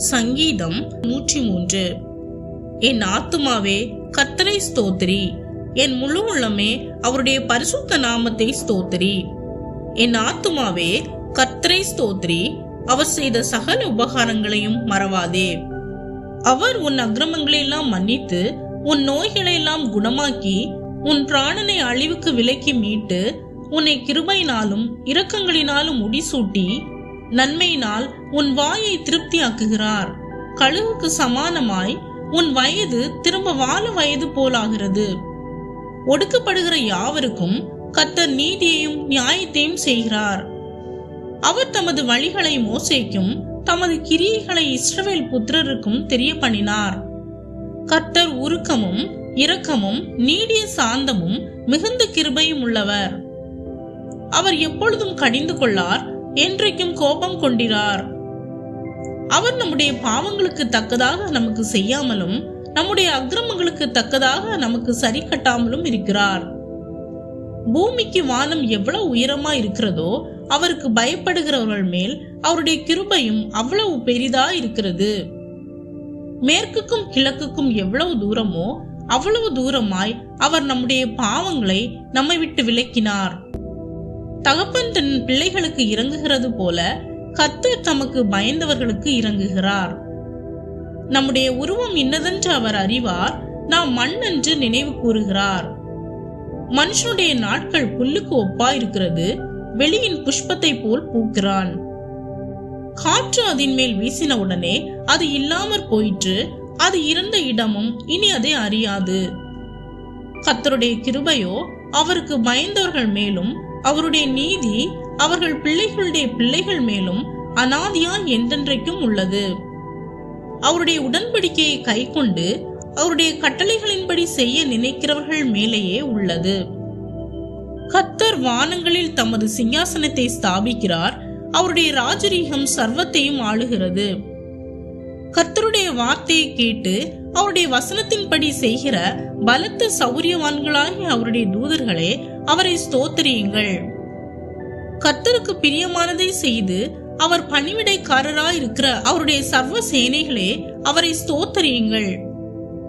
சங்கீதம் 103. என் ஆத்துமாவே கர்த்தரை ஸ்தோத்திரி, என் முழு உள்ளமே அவருடைய பரிசுத்த நாமத்தை ஸ்தோத்திரி. என் ஆத்துமாவே கர்த்தரை ஸ்தோத்திரி, அவர் செய்த சகல உபகாரங்களையும் மறவாதே. அவர் உன் அக்கிரமங்களை எல்லாம் மன்னித்து உன் நோய்களை எல்லாம் குணமாக்கி உன் பிராணனை அழிவுக்கு விலக்கி மீட்டு உன்னை கிருபையினாலும் இரக்கங்களினாலும் முடிசூட்டி நன்மையினால் உன் வாயை திருப்தியாக்குகிறார். கழுகுக்கு சமானமாய் உன் வயது திரும்ப வாழ வயது போலாகிறது. ஒடுக்கப்படுகிற யாவருக்கும் கர்த்தர் நீதியையும் நியாயத்தையும் செய்கிறார். அவர் தமது வழிகளை மோசேக்கும் தமது கிரியைகளை இஸ்ரவேல் புத்திரருக்கும் தெரிய பண்ணினார். கர்த்தர் உருக்கமும் இரக்கமும் நீடிய சாந்தமும் மிகுந்த கிருபையும் உள்ளவர். அவர் எப்பொழுதும் கடிந்து கொள்ளார், என்றைக்கும் கோபம் கொண்டிரார். அவர் நம்முடைய பாவங்களுக்கு தக்கதாக நமக்கு செய்யாமலும் நம்முடைய அக்கிரமங்களுக்கு தக்கதாக நமக்கு சரி கட்டாமலும் இருக்கிறார். பூமிக்கு வானம் எவ்வளவு உயரமா இருக்கிறதோ அவருக்கு பயப்படுகிறவர்கள் மேல் அவருடைய கிருபையும் அவ்வளவு பெரிதா இருக்கிறது. மேற்குக்கும் கிழக்குக்கும் எவ்வளவு தூரமோ அவ்வளவு தூரமாய் அவர் நம்முடைய பாவங்களை நம்மை விட்டு விலக்கினார். தகப்பன் தன் பிள்ளைகளுக்கு இறங்குகிறது போல கர்த்தர் தமக்கு பயந்தவர்களுக்கு இறங்குகிறார். நம்முடைய உருவம் இன்னதென்று அவர் அறிவார், நாம் மண் என்று நினைவு கூறுகிறார். மனுஷனுடைய நாட்கள் புல்லுக்கு ஒப்பா இருக்கிறது, வெளியின் புஷ்பத்தை போல் பூக்கிறான். காற்று அதன் மேல் வீசின உடனே அது இல்லாமற் போயிற்று, அது இருந்த இடமும் இனி அதை அறியாது. கர்த்தருடைய கிருபையோ அவருக்கு பயந்தவர்கள் மேலும் அவருடைய நீதி அவர்கள் பிள்ளைகளுடைய பிள்ளைகள் மேலும் அநாதியா என்றென்றைக்கும் உள்ளது. அவருடைய உடன்படிக்கையை கை கொண்டு அவருடைய கட்டளைகளின்படி செய்ய நினைக்கிறவர்கள் மேலேயே உள்ளது. கர்த்தர் வானங்களில் தமது சிங்காசனத்தை ஸ்தாபிக்கிறார், அவருடைய ராஜரீகம் சர்வத்தையும் ஆளுகிறது. கர்த்தருடைய வார்த்தையை கேட்டு அவருடைய வசனத்தின்படி செய்கிற பலத்த சௌரியவான்களாகிய அவருடைய தூதர்களே, அவரை ஸ்தோத்திரியுங்கள். கர்த்தருக்கு பிரியமானதை செய்து அவர் பணிவிடைக்காரராயிருக்கிற அவருடைய சர்வ சேனைகளே, அவரை ஸ்தோத்திரியுங்கள்.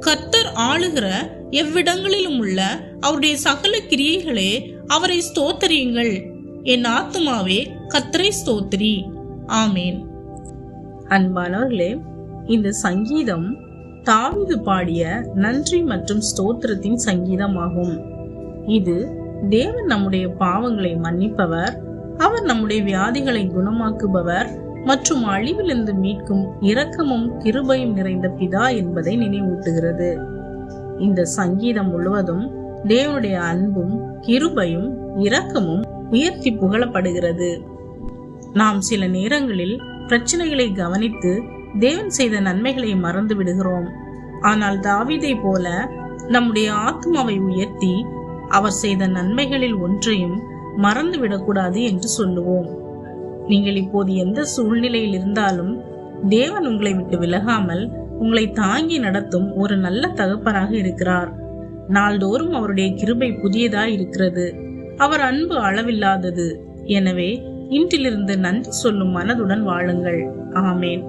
கர்த்தர் ஆளுகிற எவ்விடங்களிலும் உள்ள அவருடைய சகல கிரியைகளே, அவரை ஸ்தோத்திரியுங்கள். என் ஆத்துமாவே கர்த்தரை ஸ்தோத்திரி. ஆமேன். அன்பானவர்களே, இந்த சங்கீதம் தாவீது பாடிய நன்றி மற்றும் ஸ்தோத்திரத்தின் சங்கீதமாகும். இது தேவன் நம்முடைய பாவங்களை மன்னிப்பவர், அவர் நம்முடைய வியாதிகளை குணமாக்குபவர் மற்றும் அழிவிலிருந்து மீட்கும் இரக்கமும் கிருபையும் நிறைந்த பிதா என்பதை நினைவூட்டுகிறது. இந்த சங்கீதம் முழுவதும் தேவனுடைய அன்பும் கிருபையும் இரக்கமும் உயர்த்தி புகழப்படுகிறது. நாம் சில நேரங்களில் பிரச்சனைகளை கவனித்து தேவன் செய்த நன்மைகளை மறந்து விடுகிறோம். ஆனால் தாவீதை போல நம்முடைய ஆத்மாவை உயர்த்தி அவர் செய்த நன்மைகளில் ஒன்றையும் மறந்து விடக்கூடாது என்று சொல்லுவோம். நீங்கள் இப்போது எந்த சூழ்நிலையில் இருந்தாலும் தேவன் உங்களை விட்டு விலகாமல் உங்களை தாங்கி நடத்தும் ஒரு நல்ல தகப்பனாக இருக்கிறார். நாள்தோறும் அவருடைய கிருபை புதியதாய் இருக்கிறது. அவர் அன்பு அளவில்லாதது. எனவே இன்றிலிருந்து நன்றி சொல்லும் மனதுடன் வாழுங்கள். ஆமேன்.